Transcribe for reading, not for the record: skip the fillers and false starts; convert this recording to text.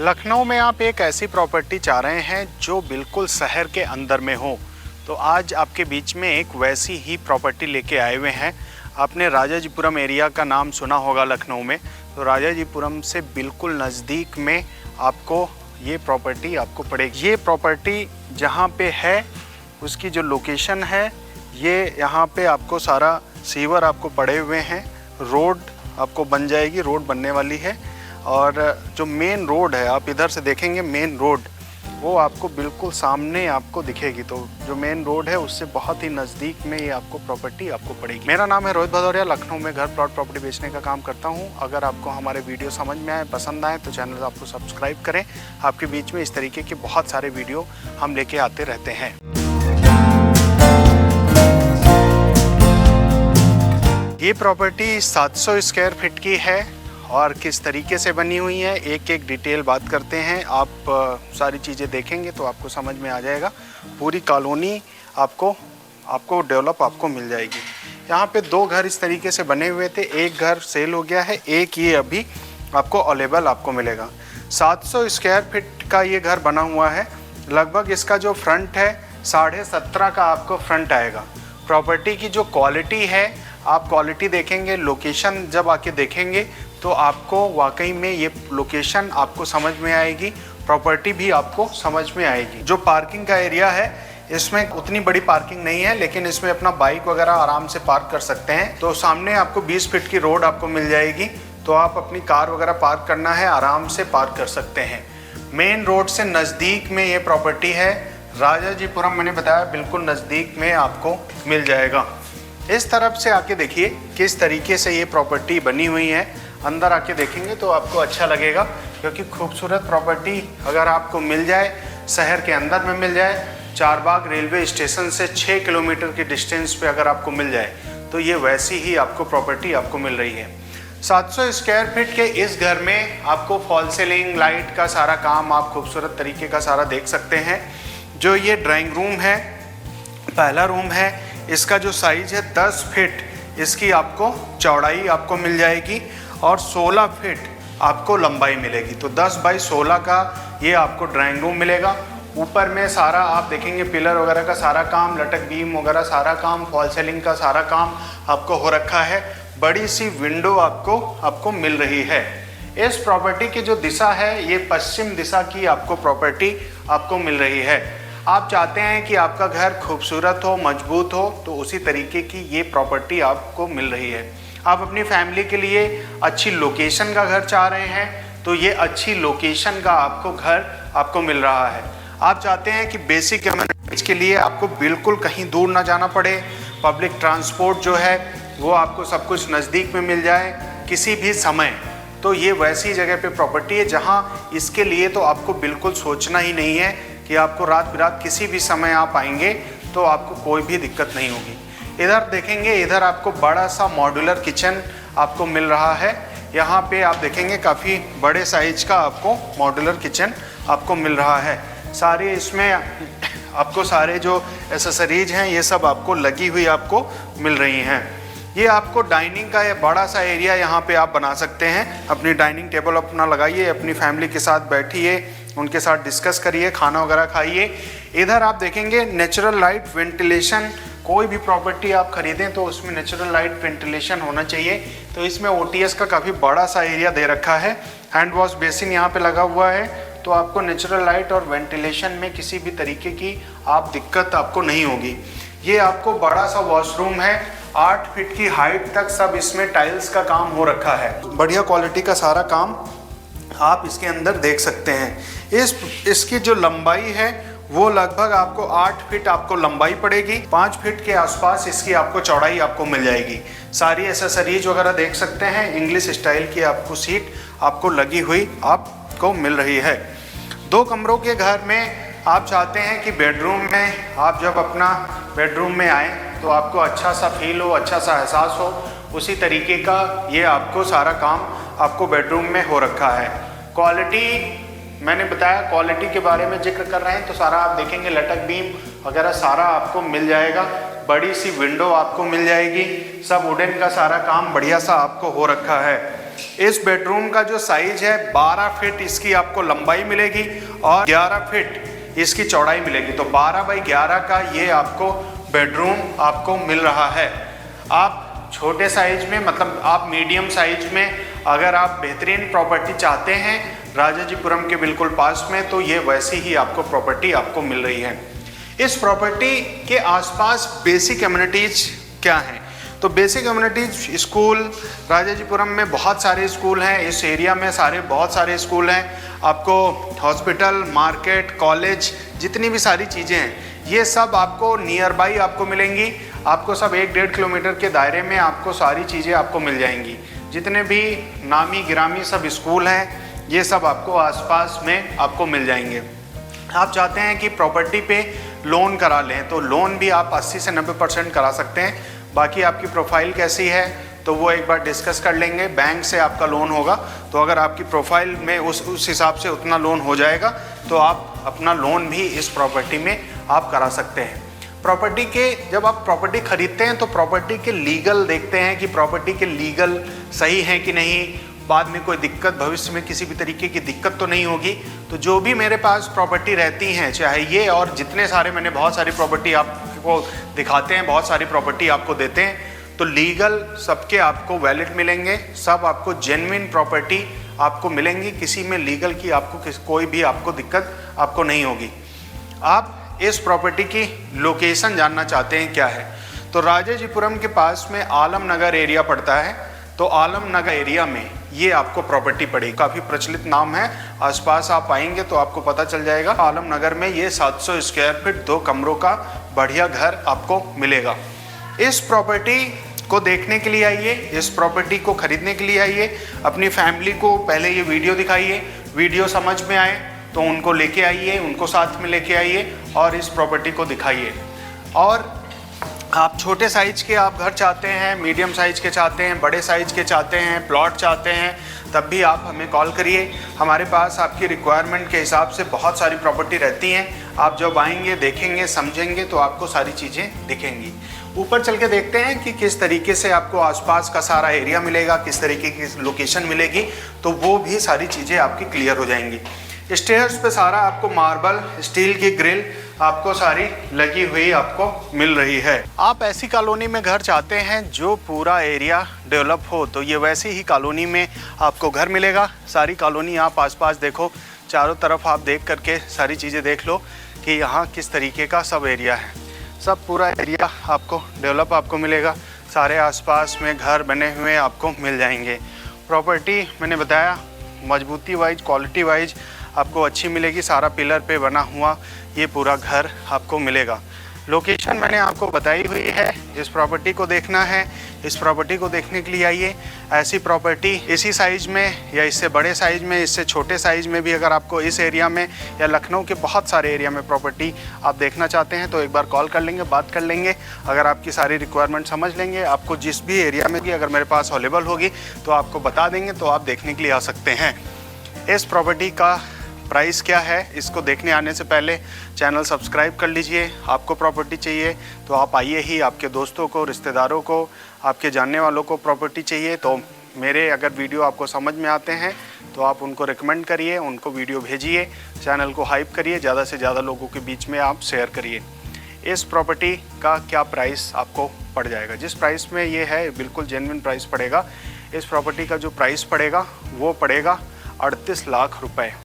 लखनऊ में आप एक ऐसी प्रॉपर्टी चाह रहे हैं जो बिल्कुल शहर के अंदर में हो, तो आज आपके बीच में एक वैसी ही प्रॉपर्टी लेके आए हुए हैं। आपने राजाजीपुरम एरिया का नाम सुना होगा लखनऊ में, तो राजाजीपुरम से बिल्कुल नज़दीक में आपको ये प्रॉपर्टी आपको पड़ेगी। ये प्रॉपर्टी जहाँ पे है उसकी जो लोकेशन है, ये यहाँ पे आपको सारा सीवर आपको पड़े हुए हैं, रोड आपको बन जाएगी, रोड बनने वाली है। और जो मेन रोड है, आप इधर से देखेंगे मेन रोड, वो आपको बिल्कुल सामने आपको दिखेगी। तो जो मेन रोड है उससे बहुत ही नज़दीक में ये आपको प्रॉपर्टी आपको पड़ेगी। मेरा नाम है रोहित भदौरिया, लखनऊ में घर प्लॉट प्रॉपर्टी बेचने का काम करता हूँ। अगर आपको हमारे वीडियो समझ में आए, पसंद आए, तो चैनल आपको सब्सक्राइब करें। आपके बीच में इस तरीके के बहुत सारे वीडियो हम लेके आते रहते हैं। ये प्रॉपर्टी 700 स्क्वायर फीट की है और किस तरीके से बनी हुई है, एक एक डिटेल बात करते हैं। आप सारी चीज़ें देखेंगे तो आपको समझ में आ जाएगा। पूरी कॉलोनी आपको डेवलप आपको मिल जाएगी। यहाँ पे 2 घर इस तरीके से बने हुए थे, एक घर सेल हो गया है, एक ये अभी आपको अवेलेबल आपको मिलेगा। 700 स्क्वायर फीट का ये घर बना हुआ है। लगभग इसका जो फ्रंट है 17.5 का आपको फ्रंट आएगा। प्रॉपर्टी की जो क्वालिटी है, आप क्वालिटी देखेंगे, लोकेशन जब आके देखेंगे तो आपको वाकई में ये लोकेशन आपको समझ में आएगी, प्रॉपर्टी भी आपको समझ में आएगी। जो पार्किंग का एरिया है, इसमें उतनी बड़ी पार्किंग नहीं है, लेकिन इसमें अपना बाइक वगैरह आराम से पार्क कर सकते हैं। तो सामने आपको 20 फीट की रोड आपको मिल जाएगी, तो आप अपनी कार वगैरह पार्क करना है, आराम से पार्क कर सकते हैं। मेन रोड से नज़दीक में ये प्रॉपर्टी है। राजाजीपुरम मैंने बताया बिल्कुल नज़दीक में आपको मिल जाएगा। इस तरफ से आके देखिए किस तरीके से ये प्रॉपर्टी बनी हुई है। अंदर आके देखेंगे तो आपको अच्छा लगेगा, क्योंकि खूबसूरत प्रॉपर्टी अगर आपको मिल जाए, शहर के अंदर में मिल जाए, चारबाग रेलवे स्टेशन से 6 किलोमीटर की डिस्टेंस पे अगर आपको मिल जाए, तो ये वैसी ही आपको प्रॉपर्टी आपको मिल रही है। 700 स्क्वायर फीट के इस घर में आपको फॉल सीलिंग, लाइट का सारा काम आप खूबसूरत तरीके का सारा देख सकते हैं। जो ये ड्राइंग रूम है, पहला रूम है, इसका जो साइज है 10 फीट इसकी आपको चौड़ाई आपको मिल जाएगी और 16 फीट आपको लंबाई मिलेगी। तो 10 बाई 16 का ये आपको ड्राइंग रूम मिलेगा। ऊपर में सारा आप देखेंगे पिलर वगैरह का सारा काम, लटक बीम वगैरह सारा काम, फॉल सीलिंग का सारा काम आपको हो रखा है। बड़ी सी विंडो आपको मिल रही है। इस प्रॉपर्टी की जो दिशा है, ये पश्चिम दिशा की आपको प्रॉपर्टी आपको मिल रही है। आप चाहते हैं कि आपका घर खूबसूरत हो, मजबूत हो, तो उसी तरीके की ये प्रॉपर्टी आपको मिल रही है। आप अपनी फैमिली के लिए अच्छी लोकेशन का घर चाह रहे हैं, तो ये अच्छी लोकेशन का आपको घर आपको मिल रहा है। आप चाहते हैं कि बेसिक एमिनिटीज के लिए आपको बिल्कुल कहीं दूर ना जाना पड़े, पब्लिक ट्रांसपोर्ट जो है वो आपको सब कुछ नज़दीक में मिल जाए किसी भी समय, तो ये वैसी जगह पे प्रॉपर्टी है जहाँ इसके लिए तो आपको बिल्कुल सोचना ही नहीं है कि आपको रात बिरात किसी भी समय आप आएंगे तो आपको कोई भी दिक्कत नहीं होगी। इधर देखेंगे, इधर आपको बड़ा सा मॉड्यूलर किचन आपको मिल रहा है। यहाँ पे आप देखेंगे काफ़ी बड़े साइज का आपको मॉड्यूलर किचन आपको मिल रहा है। सारे इसमें आपको सारे जो एसेसरीज हैं ये सब आपको लगी हुई आपको मिल रही हैं। ये आपको डाइनिंग का बड़ा सा एरिया यहाँ पे आप बना सकते हैं। अपनी डाइनिंग टेबल अपना लगाइए, अपनी फैमिली के साथ बैठिए, उनके साथ डिस्कस करिए, खाना वगैरह खाइए। इधर आप देखेंगे नेचुरल लाइट वेंटिलेशन, कोई भी प्रॉपर्टी आप खरीदें तो उसमें नेचुरल लाइट वेंटिलेशन होना चाहिए। तो इसमें OTS का काफ़ी बड़ा सा एरिया दे रखा है। हैंड वॉश बेसिन यहाँ पे लगा हुआ है, तो आपको नेचुरल लाइट और वेंटिलेशन में किसी भी तरीके की दिक्कत आपको नहीं होगी। ये आपको बड़ा सा वॉशरूम है, 8 फीट की हाइट तक सब इसमें टाइल्स का काम हो रखा है। बढ़िया क्वालिटी का सारा काम आप इसके अंदर देख सकते हैं। इसकी जो लंबाई है वो लगभग आपको 8 फीट आपको लंबाई पड़ेगी, 5 फीट के आसपास इसकी आपको चौड़ाई आपको मिल जाएगी। सारी एसेसरीज वगैरह देख सकते हैं, इंग्लिश स्टाइल की आपको सीट आपको लगी हुई आपको मिल रही है। 2 कमरों के घर में आप चाहते हैं कि बेडरूम में आप जब अपना बेडरूम में आएँ तो आपको अच्छा सा फील हो, अच्छा सा एहसास हो, उसी तरीके का ये आपको सारा काम आपको बेडरूम में हो रखा है। क्वालिटी मैंने बताया, क्वालिटी के बारे में जिक्र कर रहे हैं तो सारा आप देखेंगे लटक बीम वगैरह सारा आपको मिल जाएगा। बड़ी सी विंडो आपको मिल जाएगी, सब वुडन का सारा काम बढ़िया सा आपको हो रखा है। इस बेडरूम का जो साइज है 12 फीट इसकी आपको लंबाई मिलेगी और 11 फीट इसकी चौड़ाई मिलेगी। तो 12 बाई 11 का ये आपको बेडरूम आपको मिल रहा है। आप छोटे साइज में, मतलब आप मीडियम साइज में अगर आप बेहतरीन प्रॉपर्टी चाहते हैं राजाजीपुरम के बिल्कुल पास में, तो ये वैसी ही आपको प्रॉपर्टी आपको मिल रही है। इस प्रॉपर्टी के आसपास बेसिक एमिनिटीज क्या हैं? तो बेसिक एमिनिटीज स्कूल, राजाजीपुरम में बहुत सारे स्कूल हैं, इस एरिया में बहुत सारे स्कूल हैं। आपको हॉस्पिटल, मार्केट, कॉलेज, जितनी भी सारी चीज़ें हैं ये सब आपको नियर बाई आपको मिलेंगी। आपको सब 1-1.5 किलोमीटर के दायरे में आपको सारी चीज़ें आपको मिल जाएंगी। जितने भी नामी गिरामी सब स्कूल हैं ये सब आपको आसपास में आपको मिल जाएंगे। आप चाहते हैं कि प्रॉपर्टी पे लोन करा लें तो लोन भी आप 80 से 90% करा सकते हैं। बाकी आपकी प्रोफाइल कैसी है तो वो एक बार डिस्कस कर लेंगे। बैंक से आपका लोन होगा तो अगर आपकी प्रोफाइल में उस हिसाब से उतना लोन हो जाएगा तो आप अपना लोन भी इस प्रॉपर्टी में आप करा सकते हैं। प्रॉपर्टी के जब आप प्रॉपर्टी खरीदते हैं तो प्रॉपर्टी के लीगल देखते हैं कि प्रॉपर्टी के लीगल सही है कि नहीं, बाद में कोई दिक्कत, भविष्य में किसी भी तरीके की दिक्कत तो नहीं होगी। तो जो भी मेरे पास प्रॉपर्टी रहती हैं, चाहे ये और जितने सारे मैंने बहुत सारी प्रॉपर्टी आपको दिखाते हैं, बहुत सारी प्रॉपर्टी आपको देते हैं, तो लीगल सबके आपको वैलिड मिलेंगे, सब आपको जेन्युइन प्रॉपर्टी आपको मिलेंगी। किसी में लीगल की आपको कोई भी आपको दिक्कत आपको नहीं होगी। आप इस प्रॉपर्टी की लोकेशन जानना चाहते हैं क्या है, तो राजाजीपुरम के पास में आलमनगर एरिया पड़ता है। तो आलमनगर एरिया में ये आपको प्रॉपर्टी पड़ेगी, काफ़ी प्रचलित नाम है। आसपास आप आएंगे तो आपको पता चल जाएगा। आलमनगर में ये 700 स्क्वायर फीट 2 कमरों का बढ़िया घर आपको मिलेगा। इस प्रॉपर्टी को देखने के लिए आइए, इस प्रॉपर्टी को खरीदने के लिए आइए। अपनी फैमिली को पहले ये वीडियो दिखाइए, वीडियो समझ में आए तो उनको लेके आइए, उनको साथ में लेके आइए और इस प्रॉपर्टी को दिखाइए। और आप छोटे साइज के आप घर चाहते हैं, मीडियम साइज के चाहते हैं, बड़े साइज के चाहते हैं, प्लॉट चाहते हैं, तब भी आप हमें कॉल करिए। हमारे पास आपकी रिक्वायरमेंट के हिसाब से बहुत सारी प्रॉपर्टी रहती हैं। आप जब आएंगे, देखेंगे, समझेंगे तो आपको सारी चीज़ें दिखेंगी। ऊपर चल के देखते हैं कि किस तरीके से आपको आसपास का सारा एरिया मिलेगा, किस तरीके की लोकेशन मिलेगी, तो वो भी सारी चीज़ें आपकी क्लियर हो जाएंगी। स्टेयर्स पे सारा आपको मार्बल, स्टील की ग्रिल आपको सारी लगी हुई आपको मिल रही है। आप ऐसी कॉलोनी में घर चाहते हैं जो पूरा एरिया डेवलप हो, तो ये वैसी ही कॉलोनी में आपको घर मिलेगा। सारी कॉलोनी आप आसपास देखो, चारों तरफ आप देख करके सारी चीज़ें देख लो कि यहाँ किस तरीके का सब एरिया है। सब पूरा एरिया आपको डेवलप आपको मिलेगा। सारे आसपास में घर बने हुए आपको मिल जाएंगे। प्रॉपर्टी मैंने बताया मजबूती वाइज, क्वालिटी वाइज आपको अच्छी मिलेगी। सारा पिलर पे बना हुआ ये पूरा घर आपको मिलेगा। लोकेशन मैंने आपको बताई हुई है। इस प्रॉपर्टी को देखना है, इस प्रॉपर्टी को देखने के लिए आइए। ऐसी प्रॉपर्टी इसी साइज में या इससे बड़े साइज में, इससे छोटे साइज में भी अगर आपको इस एरिया में या लखनऊ के बहुत सारे एरिया में प्रॉपर्टी आप देखना चाहते हैं तो एक बार कॉल कर लेंगे, बात कर लेंगे। अगर आपकी सारी रिक्वायरमेंट समझ लेंगे, आपको जिस भी एरिया में भी अगर मेरे पास अवेलेबल होगी तो आपको बता देंगे, तो आप देखने के लिए आ सकते हैं। इस प्रॉपर्टी का प्राइस क्या है, इसको देखने आने से पहले चैनल सब्सक्राइब कर लीजिए। आपको प्रॉपर्टी चाहिए तो आप आइए ही, आपके दोस्तों को, रिश्तेदारों को, आपके जानने वालों को प्रॉपर्टी चाहिए तो मेरे अगर वीडियो आपको समझ में आते हैं तो आप उनको रिकमेंड करिए, उनको वीडियो भेजिए, चैनल को हाइप करिए, ज़्यादा से ज़्यादा लोगों के बीच में आप शेयर करिए। इस प्रॉपर्टी का क्या प्राइस आपको पड़ जाएगा, जिस प्राइस में ये है बिल्कुल जेन्युइन प्राइस पड़ेगा। इस प्रॉपर्टी का जो प्राइस पड़ेगा वो पड़ेगा 38 लाख रुपए।